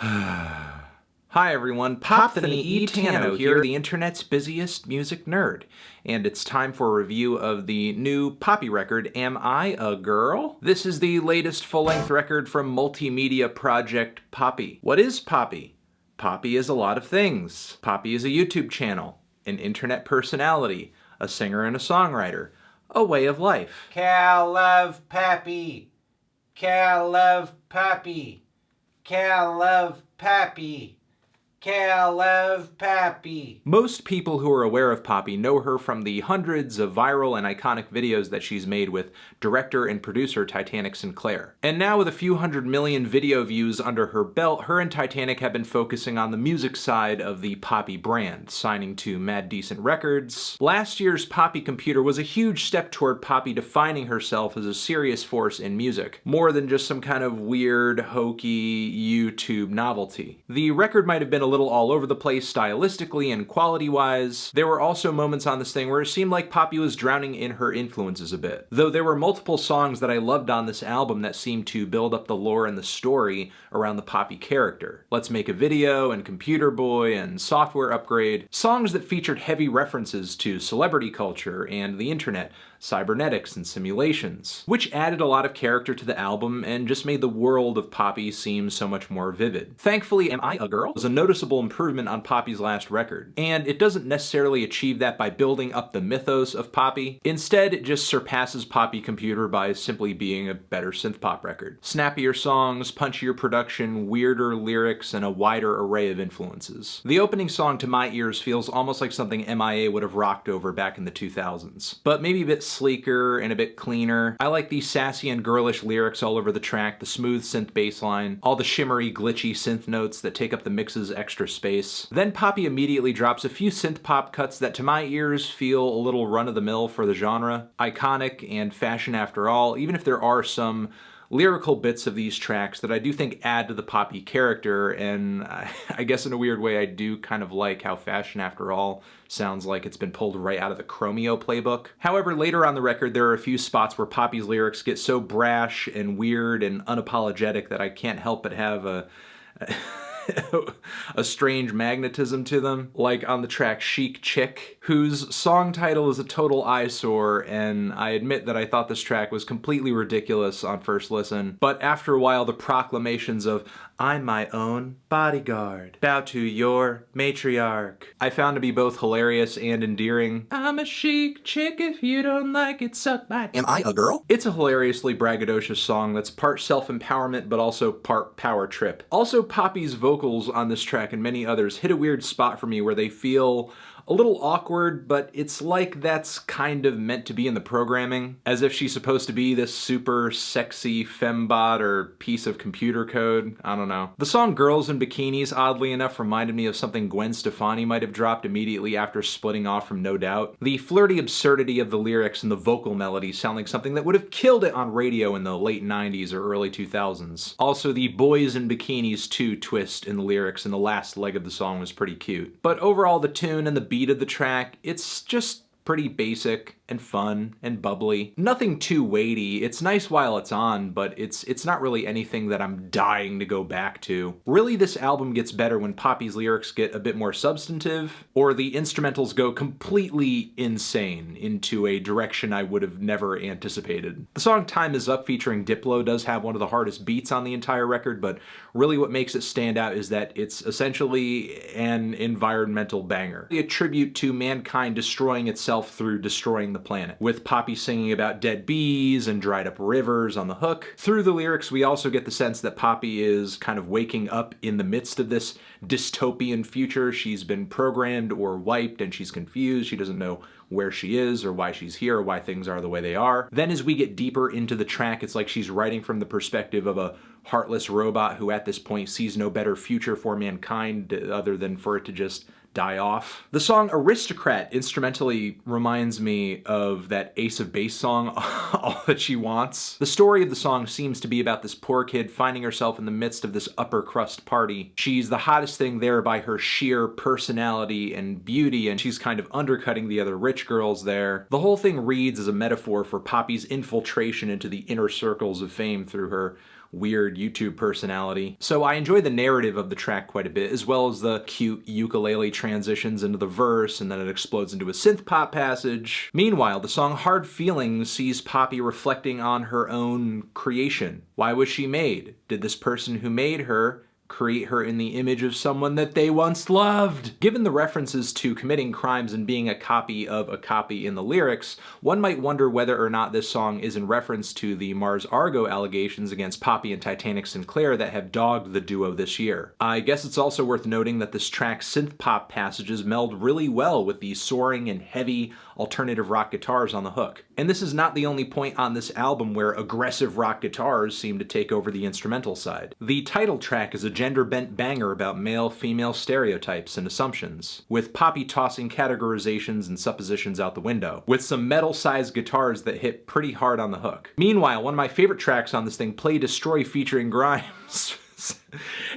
Hi everyone, Poppy here, the internet's busiest music nerd. And it's time for a review of the new Poppy record, Am I a Girl? This is the latest full-length record from multimedia project Poppy. What is Poppy? Poppy is a lot of things. Poppy is a YouTube channel, an internet personality, a singer and a songwriter, a way of life. Cal love Pappy. Cal love Pappy. Cal love Pappy. Cal love Pappy. Most people who are aware of Poppy know her from the hundreds of viral and iconic videos that she's made with director and producer Titanic Sinclair. And now with a few 100 million video views under her belt, her and Titanic have been focusing on the music side of the Poppy brand, signing to Mad Decent Records. Last year's Poppy.Computer was a huge step toward Poppy defining herself as a serious force in music, more than just some kind of weird, hokey YouTube novelty. The record might have been a little all over the place stylistically and quality-wise. There were also moments on this thing where it seemed like Poppy was drowning in her influences a bit. Though there were multiple songs that I loved on this album that seemed to build up the lore and the story around the Poppy character. Let's Make a Video and Computer Boy and Software Upgrade. Songs that featured heavy references to celebrity culture and the internet, cybernetics and simulations, which added a lot of character to the album and just made the world of Poppy seem so much more vivid. Thankfully, Am I a Girl? Was a noticeable improvement on Poppy's last record, and it doesn't necessarily achieve that by building up the mythos of Poppy. Instead, it just surpasses Poppy.Computer by simply being a better synth-pop record. Snappier songs, punchier production, weirder lyrics, and a wider array of influences. The opening song to my ears feels almost like something MIA would have rocked over back in the 2000s, but maybe a bit sleeker and a bit cleaner. I like the sassy and girlish lyrics all over the track, the smooth synth bass line, all the shimmery, glitchy synth notes that take up the mix's extra space. Then Poppy immediately drops a few synth pop cuts that to my ears feel a little run-of-the-mill for the genre. Iconic and fashion after all, even if there are some lyrical bits of these tracks that I do think add to the Poppy character, and I guess in a weird way I do kind of like how Fashion After All sounds like it's been pulled right out of the Chromeo playbook. However, later on the record there are a few spots where Poppy's lyrics get so brash and weird and unapologetic that I can't help but have a strange magnetism to them, like on the track Chic Chick, whose song title is a total eyesore, and I admit that I thought this track was completely ridiculous on first listen, but after a while the proclamations of "I'm my own bodyguard, bow to your matriarch," I found to be both hilarious and endearing. I'm a chic chick, if you don't like it, suck my... Am I a girl? It's a hilariously braggadocious song that's part self-empowerment but also part power trip. Also, Poppy's vocals on this track and many others hit a weird spot for me where they feel a little awkward, but it's like that's kind of meant to be in the programming, as if she's supposed to be this super sexy fembot or piece of computer code. I don't know. The song Girls in Bikinis, oddly enough, reminded me of something Gwen Stefani might have dropped immediately after splitting off from No Doubt. The flirty absurdity of the lyrics and the vocal melody sound like something that would have killed it on radio in the late 90s or early 2000s. Also, the Boys in Bikinis 2 twist in the lyrics in the last leg of the song was pretty cute. But overall, the tune and the beat of the track, it's just pretty basic and fun and bubbly. Nothing too weighty. It's nice while it's on, but it's not really anything that I'm dying to go back to. Really, this album gets better when Poppy's lyrics get a bit more substantive, or the instrumentals go completely insane into a direction I would have never anticipated. The song Time Is Up featuring Diplo does have one of the hardest beats on the entire record, but really what makes it stand out is that it's essentially an environmental banger. A tribute to mankind destroying itself through destroying the planet, with Poppy singing about dead bees and dried up rivers on the hook. Through the lyrics, we also get the sense that Poppy is kind of waking up in the midst of this dystopian future. She's been programmed or wiped and she's confused. She doesn't know where she is or why she's here or why things are the way they are. Then as we get deeper into the track, it's like she's writing from the perspective of a heartless robot who at this point sees no better future for mankind other than for it to just die off. The song Aristocrat instrumentally reminds me of that Ace of Base song, All That She Wants. The story of the song seems to be about this poor kid finding herself in the midst of this upper crust party. She's the hottest thing there by her sheer personality and beauty, and she's kind of undercutting the other rich girls there. The whole thing reads as a metaphor for Poppy's infiltration into the inner circles of fame through her weird YouTube personality. So I enjoy the narrative of the track quite a bit, as well as the cute ukulele transitions into the verse, and then it explodes into a synth pop passage. Meanwhile, the song Hard Feelings sees Poppy reflecting on her own creation. Why was she made? Did this person who made her create her in the image of someone that they once loved? Given the references to committing crimes and being a copy of a copy in the lyrics, one might wonder whether or not this song is in reference to the Mars Argo allegations against Poppy and Titanic Sinclair that have dogged the duo this year. I guess it's also worth noting that this track's synth pop passages meld really well with the soaring and heavy alternative rock guitars on the hook. And this is not the only point on this album where aggressive rock guitars seem to take over the instrumental side. The title track is a gender-bent banger about male-female stereotypes and assumptions, with Poppy tossing categorizations and suppositions out the window, with some metal-sized guitars that hit pretty hard on the hook. Meanwhile, one of my favorite tracks on this thing, Play Destroy featuring Grimes.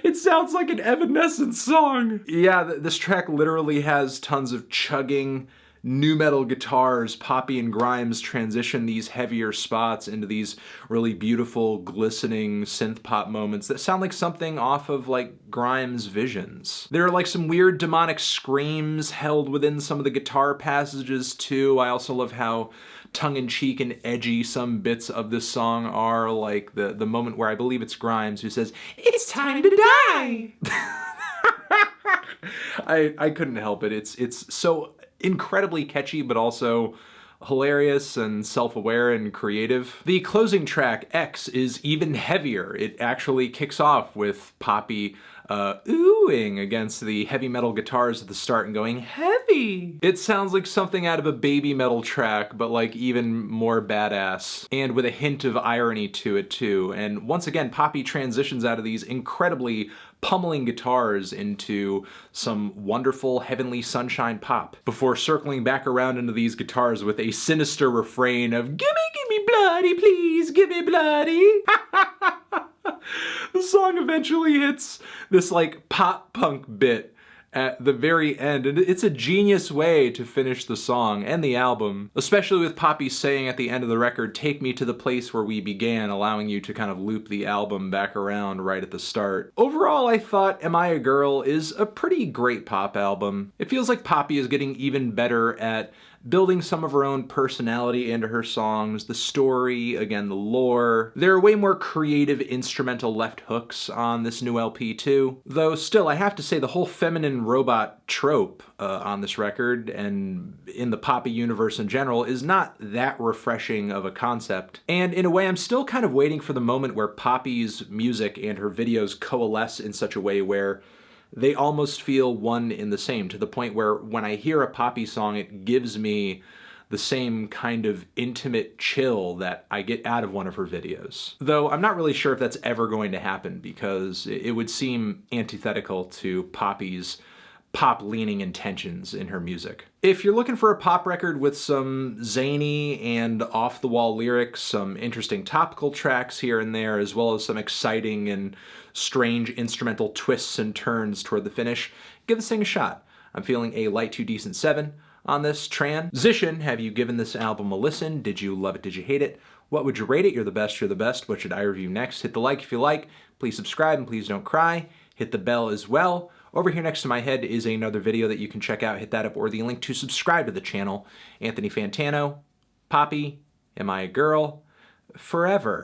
It sounds like an Evanescence song! Yeah, this track literally has tons of chugging, nu metal guitars. Poppy and Grimes transition these heavier spots into these really beautiful, glistening synth pop moments that sound like something off of like Grimes' Visions. There are like some weird demonic screams held within some of the guitar passages too. I also love how tongue-in-cheek and edgy some bits of this song are, like the moment where I believe it's Grimes who says, "It's time to die!" I couldn't help it. It's so incredibly catchy, but also hilarious and self-aware and creative. The closing track, X, is even heavier. It actually kicks off with Poppy oohing against the heavy metal guitars at the start and going, heavy! It sounds like something out of a baby metal track, but like even more badass, and with a hint of irony to it too. And once again, Poppy transitions out of these incredibly pummeling guitars into some wonderful heavenly sunshine pop, before circling back around into these guitars with a sinister refrain of gimme bloody, please, gimme bloody." The song eventually hits this like pop punk bit at the very end, and it's a genius way to finish the song and the album, especially with Poppy saying at the end of the record, "Take me to the place where we began," allowing you to kind of loop the album back around right at the start. Overall, I thought Am I a Girl is a pretty great pop album. It feels like Poppy is getting even better at building some of her own personality into her songs, the story, again, the lore. There are way more creative instrumental left hooks on this new LP too. Though still, I have to say the whole feminine robot trope on this record, and in the Poppy universe in general, is not that refreshing of a concept. And in a way, I'm still kind of waiting for the moment where Poppy's music and her videos coalesce in such a way where they almost feel one in the same, to the point where when I hear a Poppy song, it gives me the same kind of intimate chill that I get out of one of her videos. Though I'm not really sure if that's ever going to happen, because it would seem antithetical to Poppy's pop-leaning intentions in her music. If you're looking for a pop record with some zany and off-the-wall lyrics, some interesting topical tracks here and there, as well as some exciting and strange instrumental twists and turns toward the finish, give this thing a shot. I'm feeling a light to decent 7 on this transition. Have you given this album a listen? Did you love it? Did you hate it? What would you rate it? You're the best, you're the best. What should I review next? Hit the like if you like. Please subscribe and please don't cry. Hit the bell as well. Over here next to my head is another video that you can check out. Hit that up, or the link to subscribe to the channel. Anthony Fantano, Poppy, Am I a Girl? Forever.